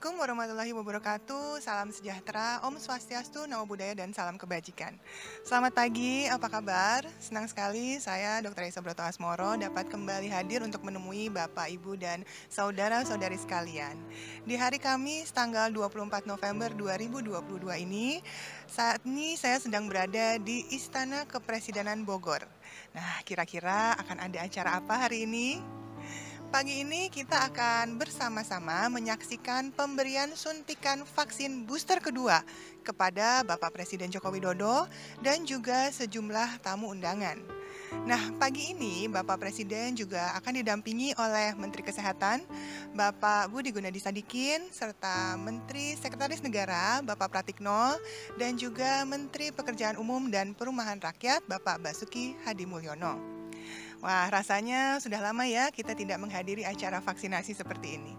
Assalamualaikum warahmatullahi wabarakatuh, salam sejahtera, Om Swastiastu, Namo Buddhaya, dan salam kebajikan. Selamat pagi, apa kabar? Senang sekali saya Dr. Esa Broto Asmoro dapat kembali hadir untuk menemui Bapak, Ibu, dan saudara-saudari sekalian. Di hari Kamis tanggal 24 November 2022 ini, saat ini saya sedang berada di Istana Kepresidenan Bogor. Nah, kira-kira akan ada acara apa hari ini? Pagi ini kita akan bersama-sama menyaksikan pemberian suntikan vaksin booster kedua kepada Bapak Presiden Joko Widodo dan juga sejumlah tamu undangan. Nah, pagi ini Bapak Presiden juga akan didampingi oleh Menteri Kesehatan, Bapak Budi Gunadi Sadikin, serta Menteri Sekretaris Negara, Bapak Pratikno, dan juga Menteri Pekerjaan Umum dan Perumahan Rakyat, Bapak Basuki Hadi Mulyono. Wah, rasanya sudah lama ya kita tidak menghadiri acara vaksinasi seperti ini.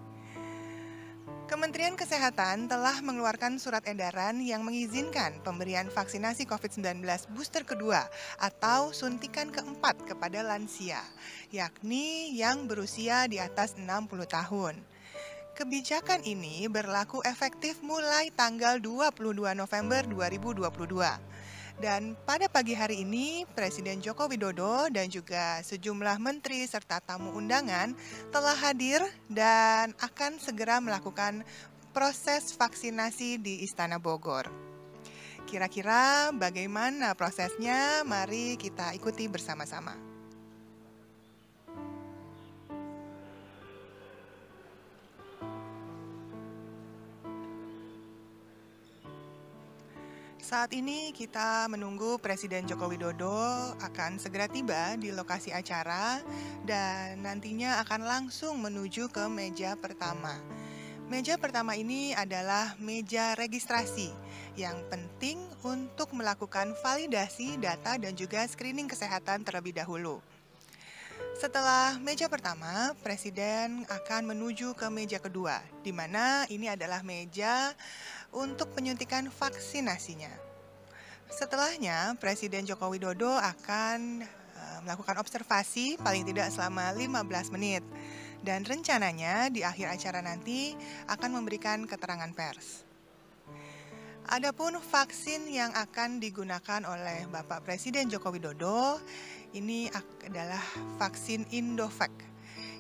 Kementerian Kesehatan telah mengeluarkan surat edaran yang mengizinkan pemberian vaksinasi COVID-19 booster kedua atau suntikan keempat kepada lansia, yakni yang berusia di atas 60 tahun. Kebijakan ini berlaku efektif mulai tanggal 22 November 2022. Dan pada pagi hari ini, Presiden Joko Widodo dan juga sejumlah menteri serta tamu undangan telah hadir dan akan segera melakukan proses vaksinasi di Istana Bogor. Kira-kira bagaimana prosesnya? Mari kita ikuti bersama-sama. Saat ini kita menunggu Presiden Joko Widodo akan segera tiba di lokasi acara dan nantinya akan langsung menuju ke meja pertama. Meja pertama ini adalah meja registrasi yang penting untuk melakukan validasi data dan juga screening kesehatan terlebih dahulu. Setelah meja pertama, Presiden akan menuju ke meja kedua, di mana ini adalah meja untuk penyuntikan vaksinasinya. Setelahnya, Presiden Joko Widodo akan melakukan observasi paling tidak selama 15 menit. Dan rencananya di akhir acara nanti akan memberikan keterangan pers. Adapun vaksin yang akan digunakan oleh Bapak Presiden Joko Widodo, ini adalah vaksin Indovac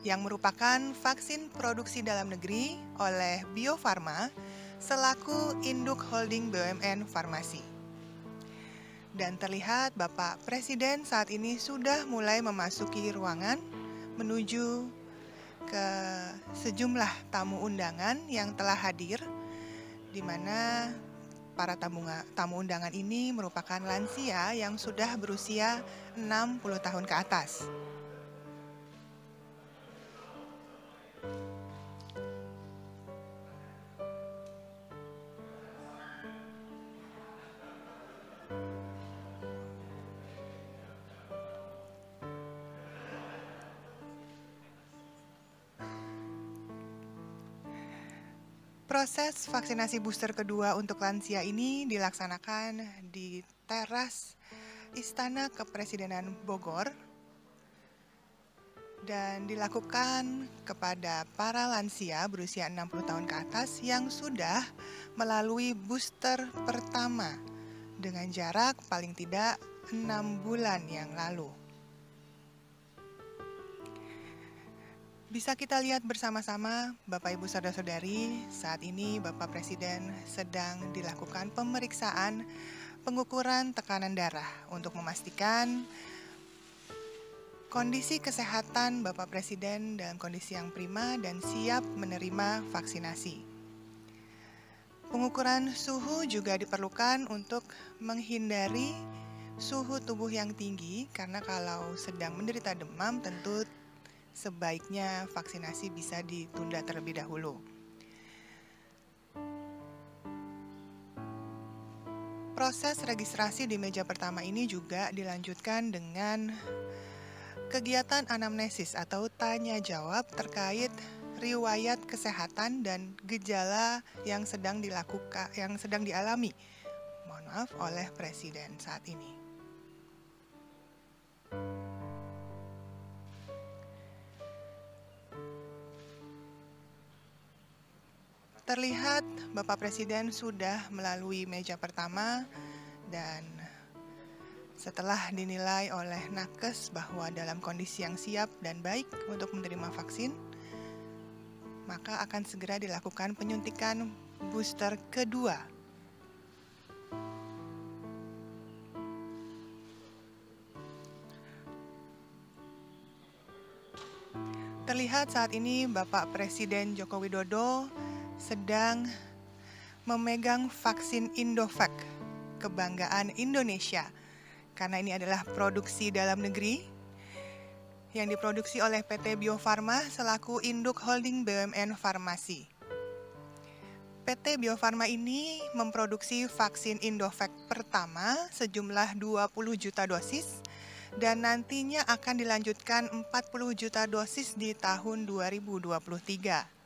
yang merupakan vaksin produksi dalam negeri oleh Bio Farma selaku induk holding BUMN Farmasi. Dan terlihat Bapak Presiden saat ini sudah mulai memasuki ruangan menuju ke sejumlah tamu undangan yang telah hadir, di mana para tamu undangan ini merupakan lansia yang sudah berusia 60 tahun ke atas. Proses vaksinasi booster kedua untuk lansia ini dilaksanakan di teras Istana Kepresidenan Bogor dan dilakukan kepada para lansia berusia 60 tahun ke atas yang sudah melalui booster pertama dengan jarak paling tidak 6 bulan yang lalu. Bisa kita lihat bersama-sama, Bapak Ibu Saudara-saudari, saat ini Bapak Presiden sedang dilakukan pemeriksaan pengukuran tekanan darah untuk memastikan kondisi kesehatan Bapak Presiden dalam kondisi yang prima dan siap menerima vaksinasi. Pengukuran suhu juga diperlukan untuk menghindari suhu tubuh yang tinggi, karena kalau sedang menderita demam tentu sebaiknya vaksinasi bisa ditunda terlebih dahulu. Proses registrasi di meja pertama ini juga dilanjutkan dengan kegiatan anamnesis atau tanya jawab terkait riwayat kesehatan dan gejala yang sedang dialami oleh Presiden saat ini. Terlihat Bapak Presiden sudah melalui meja pertama dan setelah dinilai oleh nakes bahwa dalam kondisi yang siap dan baik untuk menerima vaksin, maka akan segera dilakukan penyuntikan booster kedua. Terlihat saat ini Bapak Presiden Joko Widodo sedang memegang vaksin Indovac, kebanggaan Indonesia, karena ini adalah produksi dalam negeri yang diproduksi oleh PT Bio Farma selaku induk holding BUMN Farmasi. PT Bio Farma ini memproduksi vaksin Indovac pertama sejumlah 20 juta dosis dan nantinya akan dilanjutkan 40 juta dosis di tahun 2023.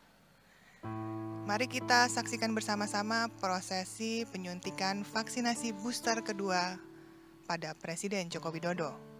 Mari kita saksikan bersama-sama prosesi penyuntikan vaksinasi booster kedua pada Presiden Joko Widodo.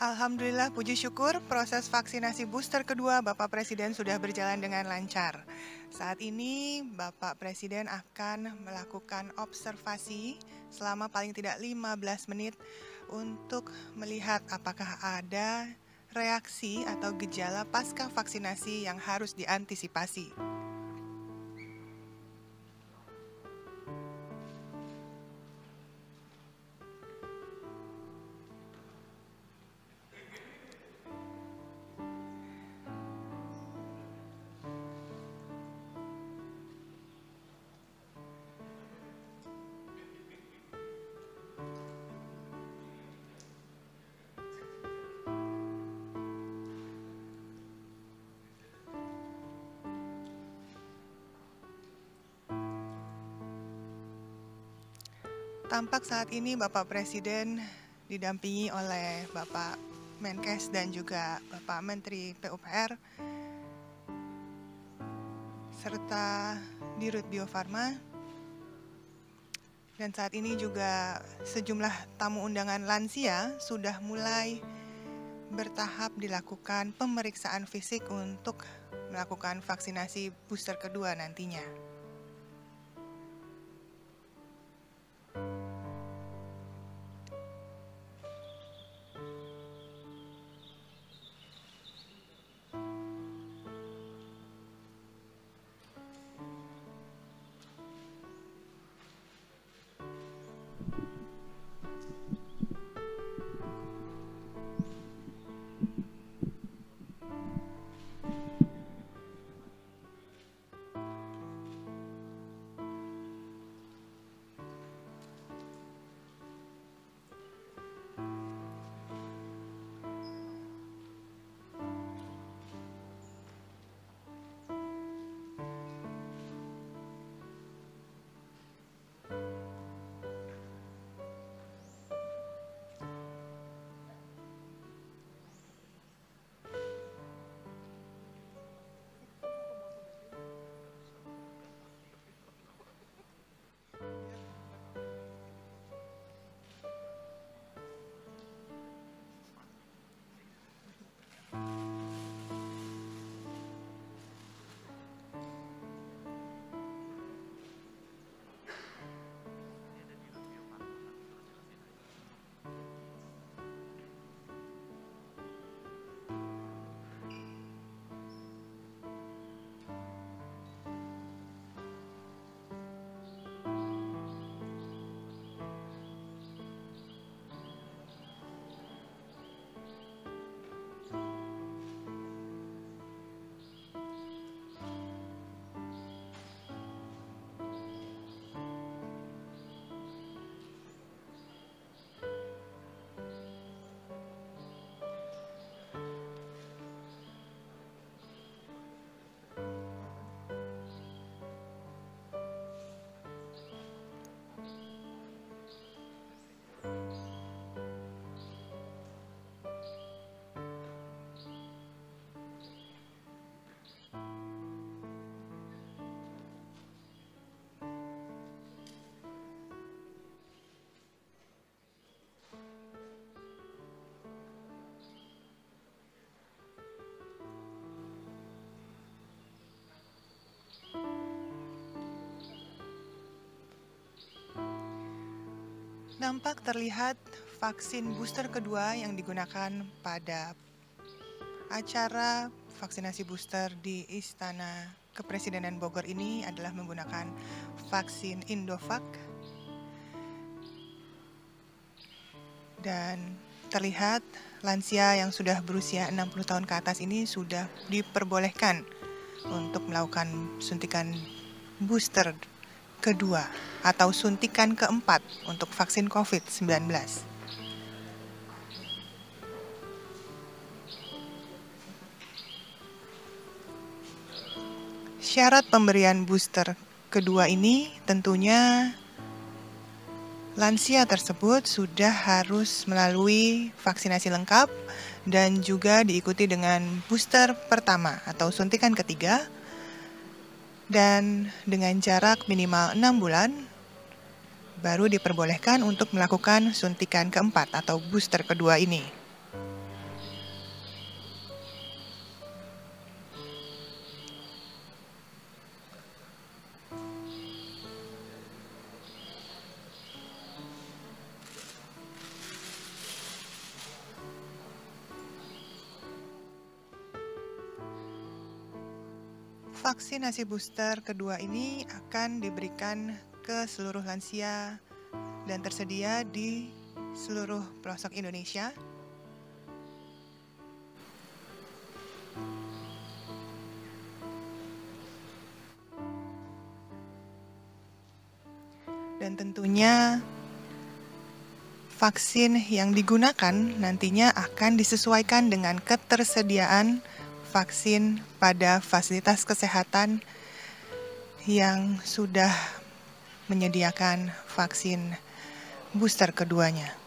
Alhamdulillah, puji syukur proses vaksinasi booster kedua Bapak Presiden sudah berjalan dengan lancar. Saat ini Bapak Presiden akan melakukan observasi selama paling tidak 15 menit untuk melihat apakah ada reaksi atau gejala pasca vaksinasi yang harus diantisipasi. Tampak saat ini Bapak Presiden didampingi oleh Bapak Menkes dan juga Bapak Menteri PUPR serta Dirut Bio Farma. Dan saat ini juga sejumlah tamu undangan lansia sudah mulai bertahap dilakukan pemeriksaan fisik untuk melakukan vaksinasi booster kedua nantinya. Nampak terlihat vaksin booster kedua yang digunakan pada acara vaksinasi booster di Istana Kepresidenan Bogor ini adalah menggunakan vaksin Indovac dan terlihat lansia yang sudah berusia 60 tahun ke atas ini sudah diperbolehkan untuk melakukan suntikan booster kedua atau suntikan keempat untuk vaksin COVID-19. Syarat pemberian booster kedua ini tentunya lansia tersebut sudah harus melalui vaksinasi lengkap dan juga diikuti dengan booster pertama atau suntikan ketiga dan dengan jarak minimal 6 bulan baru diperbolehkan untuk melakukan suntikan keempat atau booster kedua ini. Vaksinasi booster kedua ini akan diberikan ke seluruh lansia dan tersedia di seluruh pelosok Indonesia. Dan tentunya vaksin yang digunakan nantinya akan disesuaikan dengan ketersediaan vaksin pada fasilitas kesehatan yang sudah menyediakan vaksin booster keduanya.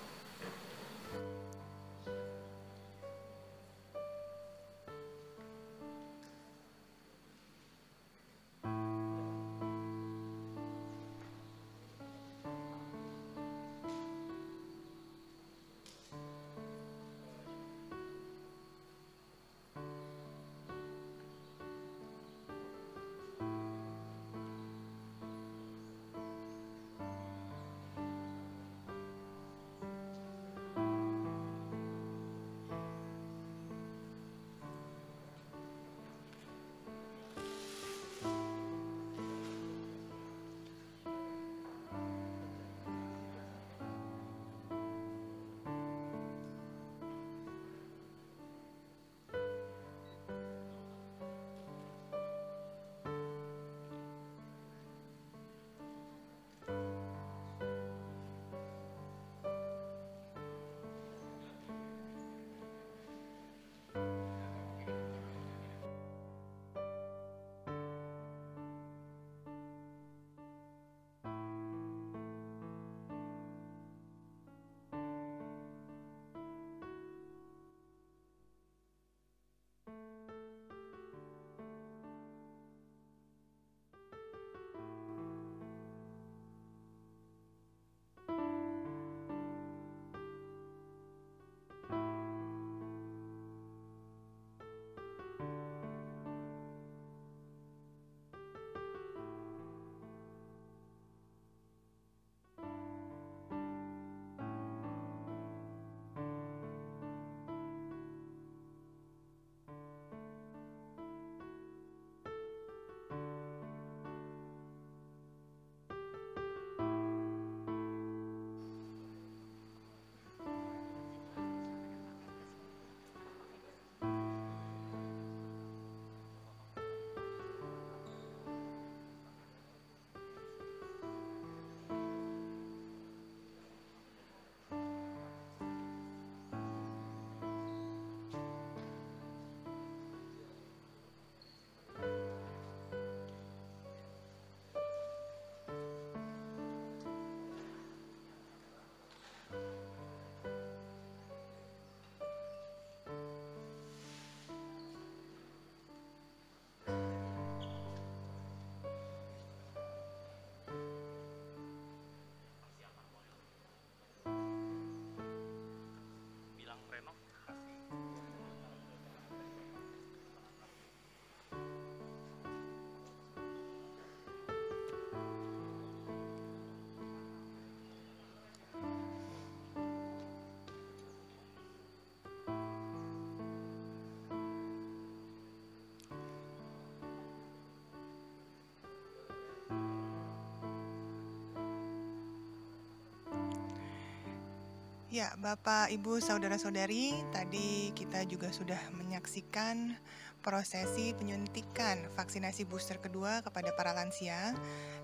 Ya, Bapak, Ibu, Saudara-saudari, tadi kita juga sudah menyaksikan prosesi penyuntikan vaksinasi booster kedua kepada para lansia.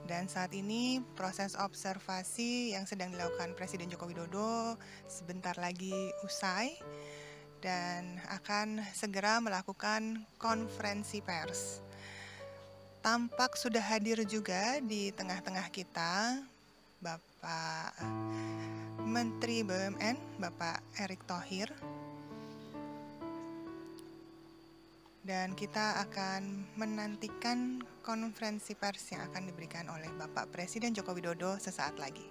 Dan saat ini proses observasi yang sedang dilakukan Presiden Joko Widodo sebentar lagi usai dan akan segera melakukan konferensi pers. Tampak sudah hadir juga di tengah-tengah kita Bapak Menteri BUMN, Bapak Erick Thohir. Dan kita akan menantikan konferensi pers yang akan diberikan oleh Bapak Presiden Joko Widodo sesaat lagi.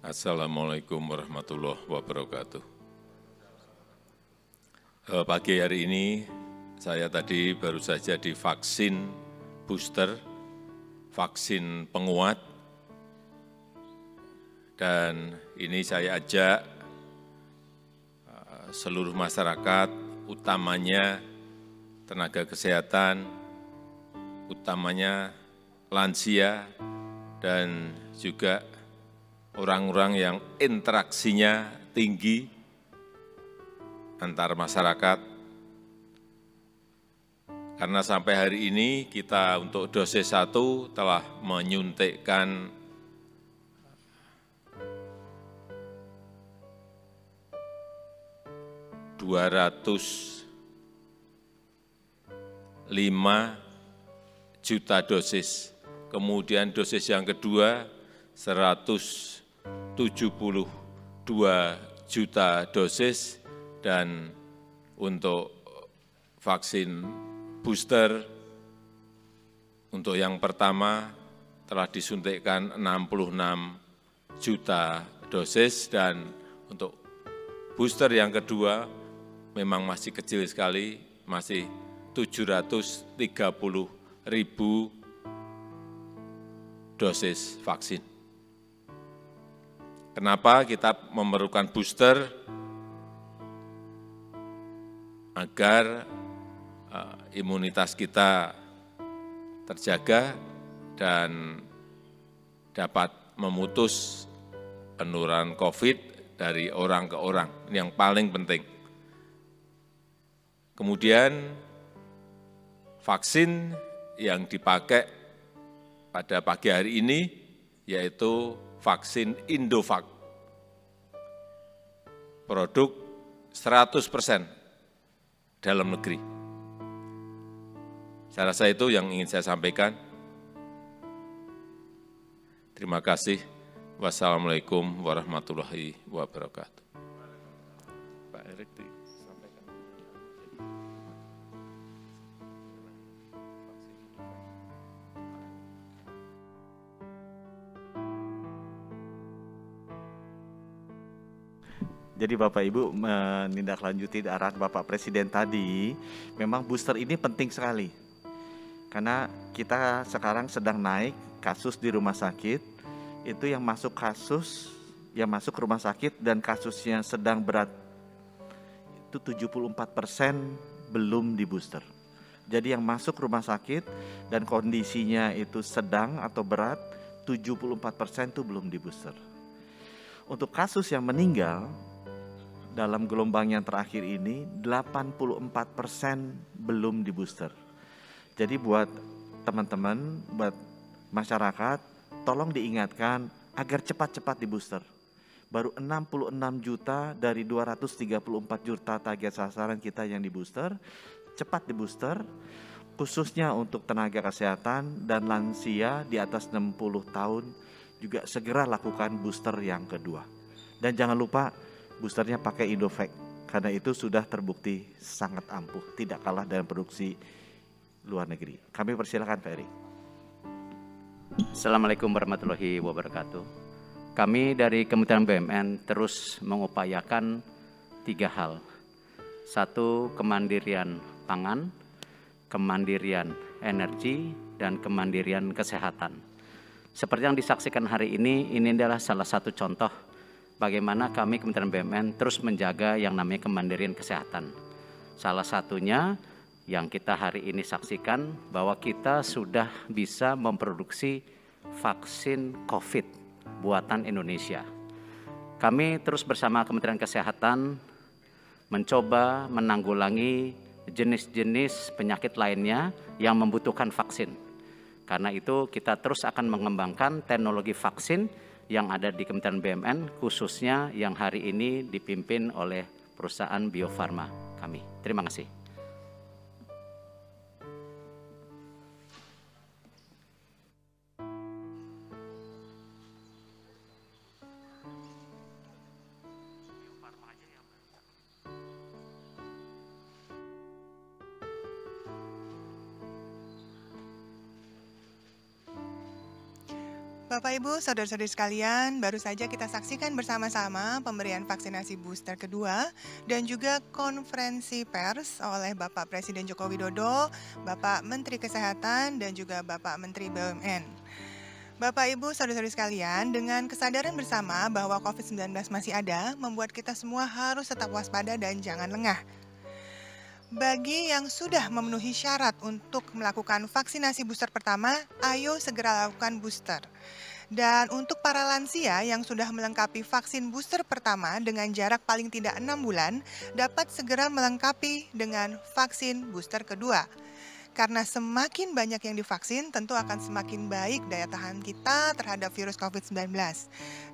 Assalamualaikum warahmatullahi wabarakatuh. Pagi hari ini saya tadi baru saja divaksin booster, vaksin penguat, dan ini saya ajak seluruh masyarakat, utamanya tenaga kesehatan, utamanya lansia, dan juga orang-orang yang interaksinya tinggi antar masyarakat. Karena sampai hari ini kita untuk dosis 1 telah menyuntikkan 205 juta dosis. Kemudian dosis yang kedua 172 juta dosis, dan untuk vaksin booster untuk yang pertama telah disuntikkan 66 juta dosis, dan untuk booster yang kedua memang masih kecil sekali, masih 730.000 dosis vaksin. Kenapa kita memerlukan booster? Agar imunitas kita terjaga dan dapat memutus penularan COVID dari orang ke orang. Ini yang paling penting. Kemudian vaksin yang dipakai pada pagi hari ini yaitu vaksin Indovac, produk 100% dalam negeri. Saya rasa itu yang ingin saya sampaikan. Terima kasih. Wassalamualaikum warahmatullahi wabarakatuh. Pak Erick disampaikan. Jadi Bapak Ibu menindaklanjuti arahan Bapak Presiden tadi, memang booster ini penting sekali. Karena kita sekarang sedang naik kasus di rumah sakit, itu yang masuk rumah sakit dan kasusnya sedang berat, itu 74% belum di booster. Jadi yang masuk rumah sakit dan kondisinya itu sedang atau berat, 74% itu belum di booster. Untuk kasus yang meninggal, dalam gelombang yang terakhir ini 84% belum di booster. Jadi buat teman-teman, buat masyarakat, tolong diingatkan agar cepat-cepat di booster. Baru 66 juta dari 234 juta target sasaran kita yang di booster. Cepat di booster, khususnya untuk tenaga kesehatan dan lansia di atas 60 tahun juga segera lakukan booster yang kedua. Dan jangan lupa boosternya pakai Indovac, karena itu sudah terbukti sangat ampuh, tidak kalah dengan produksi luar negeri. Kami persilakan Pak Eri. Assalamualaikum warahmatullahi wabarakatuh. Kami dari Kementerian BUMN terus mengupayakan 3 hal. 1, kemandirian pangan, kemandirian energi, dan kemandirian kesehatan. Seperti yang disaksikan hari ini adalah salah satu contoh bagaimana kami Kementerian BUMN terus menjaga yang namanya kemandirian kesehatan. Salah satunya yang kita hari ini saksikan bahwa kita sudah bisa memproduksi vaksin COVID buatan Indonesia. Kami terus bersama Kementerian Kesehatan mencoba menanggulangi jenis-jenis penyakit lainnya yang membutuhkan vaksin. Karena itu kita terus akan mengembangkan teknologi vaksin yang ada di Kementerian BUMN, khususnya yang hari ini dipimpin oleh perusahaan Bio Farma kami. Terima kasih. Bapak Ibu, saudara-saudari sekalian, baru saja kita saksikan bersama-sama pemberian vaksinasi booster kedua dan juga konferensi pers oleh Bapak Presiden Joko Widodo, Bapak Menteri Kesehatan, dan juga Bapak Menteri BUMN. Bapak Ibu, saudara-saudari sekalian, dengan kesadaran bersama bahwa COVID-19 masih ada, membuat kita semua harus tetap waspada dan jangan lengah. Bagi yang sudah memenuhi syarat untuk melakukan vaksinasi booster pertama, ayo segera lakukan booster. Dan untuk para lansia yang sudah melengkapi vaksin booster pertama dengan jarak paling tidak 6 bulan, dapat segera melengkapi dengan vaksin booster kedua. Karena semakin banyak yang divaksin, tentu akan semakin baik daya tahan kita terhadap virus COVID-19.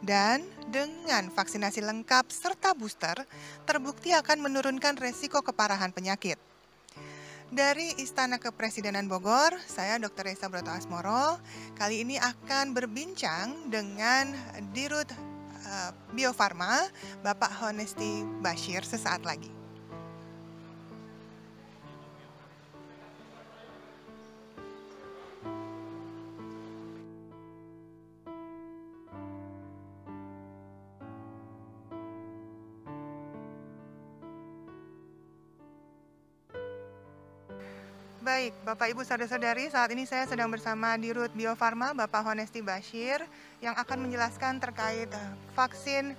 Dan dengan vaksinasi lengkap serta booster, terbukti akan menurunkan resiko keparahan penyakit. Dari Istana Kepresidenan Bogor, saya Dr. Reza Broto Asmoro, kali ini akan berbincang dengan Dirut Bio Farma, Bapak Honesti Bashir sesaat lagi. Baik, Bapak Ibu saudara-saudari, saat ini saya sedang bersama Dirut Bio Farma, Bapak Honesti Bashir, yang akan menjelaskan terkait vaksin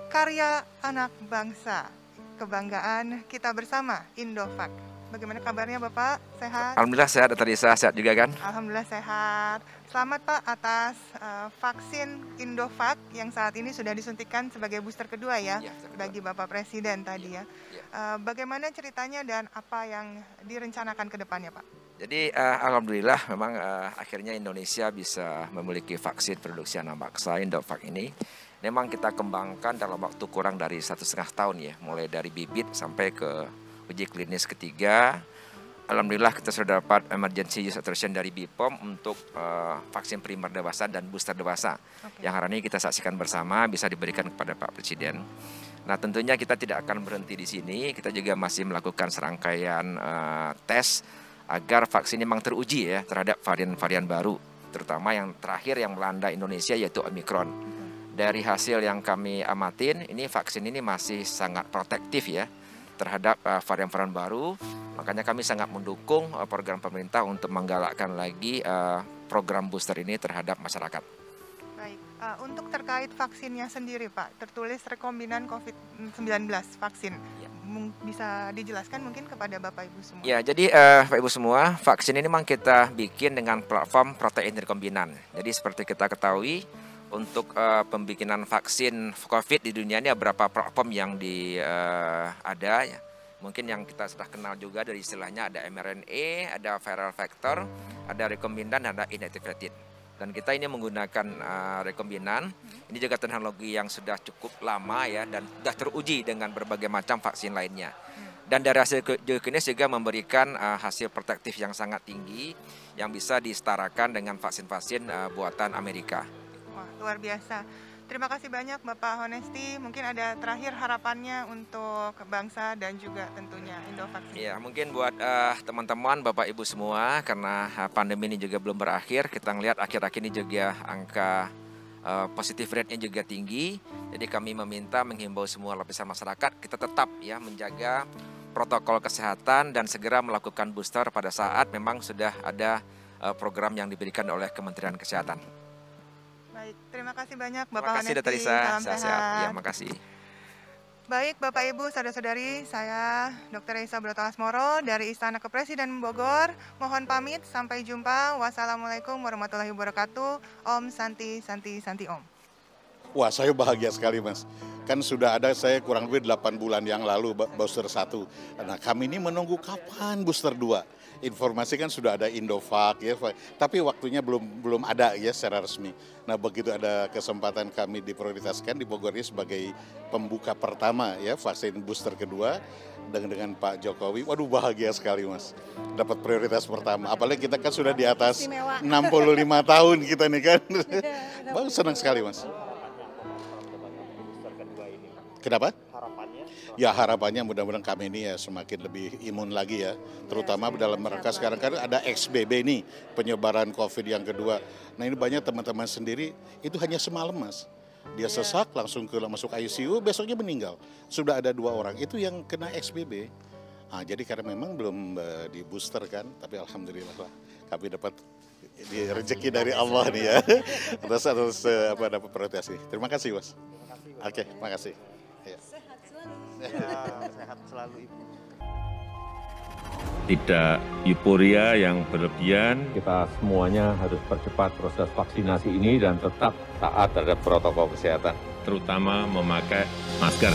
karya anak bangsa, kebanggaan kita bersama, Indovac. Bagaimana kabarnya Bapak? Sehat? Alhamdulillah sehat, Dr. Risa, sehat juga kan? Alhamdulillah sehat. Selamat Pak atas vaksin Indovac yang saat ini sudah disuntikan sebagai booster kedua ya, bagi Bapak Presiden tadi ya. Bagaimana ceritanya dan apa yang direncanakan ke depannya Pak? Jadi alhamdulillah memang akhirnya Indonesia bisa memiliki vaksin produksi anak bangsa Indovac ini. Memang kita kembangkan dalam waktu kurang dari 1,5 tahun ya, mulai dari bibit sampai ke uji klinis ketiga. Alhamdulillah kita sudah dapat emergency use authorization dari BPOM untuk vaksin primer dewasa dan booster dewasa. Yang hari ini kita saksikan bersama bisa diberikan kepada Pak Presiden. Nah tentunya kita tidak akan berhenti di sini, kita juga masih melakukan serangkaian tes agar vaksin memang teruji ya terhadap varian-varian baru, terutama yang terakhir yang melanda Indonesia yaitu Omicron. Dari hasil yang kami amatin, ini vaksin ini masih sangat protektif ya terhadap varian-varian baru. Makanya kami sangat mendukung program pemerintah untuk menggalakkan lagi program booster ini terhadap masyarakat. Baik, untuk terkait vaksinnya sendiri Pak, tertulis rekombinan COVID-19 vaksin. Ya. Bisa dijelaskan mungkin kepada Bapak Ibu semua? Ya, jadi Bapak Ibu semua, vaksin ini memang kita bikin dengan platform protein rekombinan. Jadi seperti kita ketahui, untuk pembikinan vaksin COVID di dunia ini ada beberapa platform yang ada ya. Mungkin yang kita sudah kenal juga dari istilahnya ada mRNA, ada viral vector, ada rekombinan, ada inactivated. Dan kita ini menggunakan rekombinan. Ini juga teknologi yang sudah cukup lama ya dan sudah teruji dengan berbagai macam vaksin lainnya. Dan dari hasil uji klinis juga memberikan hasil protektif yang sangat tinggi yang bisa disetarakan dengan vaksin-vaksin buatan Amerika. Wah, luar biasa. Terima kasih banyak Bapak Honesti. Mungkin ada terakhir harapannya untuk bangsa dan juga tentunya Indovaksin. Ya, mungkin buat teman-teman, Bapak Ibu semua, karena pandemi ini juga belum berakhir, kita ngelihat akhir-akhir ini juga angka positif rate-nya juga tinggi. Jadi kami menghimbau semua lapisan masyarakat, kita tetap ya menjaga protokol kesehatan dan segera melakukan booster pada saat memang sudah ada program yang diberikan oleh Kementerian Kesehatan. Baik, terima kasih banyak Bapak Terima kasih, Honesti. Dr. Risa. Salam Sehat. sehat. Ya, makasih. Baik, Bapak Ibu, saudara-saudari, saya Dr. Risa Broto Asmoro dari Istana Kepresiden Bogor. Mohon pamit, sampai jumpa. Wassalamualaikum warahmatullahi wabarakatuh. Om Santi Santi Santi Om. Wah, saya bahagia sekali, Mas. Kan sudah ada saya kurang lebih 8 bulan yang lalu booster 1. Nah, kami ini menunggu kapan booster 2. Informasi kan sudah ada Indovac ya, tapi waktunya belum ada ya secara resmi. Nah, begitu ada kesempatan kami diprioritaskan di Bogor ini sebagai pembuka pertama ya vaksin booster kedua dengan Pak Jokowi. Waduh, bahagia sekali, Mas. Dapat prioritas pertama. Apalagi kita kan sudah di atas 65 tahun kita nih kan. Bagus, senang sekali, Mas. Kenapa? Harapannya? Ya, harapannya mudah-mudahan kami ini ya semakin lebih imun lagi ya. Terutama dalam rangka sekarang kan ada XBB nih, penyebaran COVID yang kedua. Nah, ini banyak teman-teman sendiri itu hanya semalam, Mas. Dia sesak langsung masuk ICU, besoknya meninggal. Sudah ada 2 orang itu yang kena XBB. Nah, jadi karena memang belum di booster kan, tapi alhamdulillah lah kami dapat rezeki dari Allah nih ya. atas dapat prioritas nih. Terima kasih, Mas. Oke, makasih. Ya. Sehat selalu Ibu. Tidak euforia yang berlebihan, kita semuanya harus percepat proses vaksinasi ini dan tetap taat terhadap protokol kesehatan, terutama memakai masker.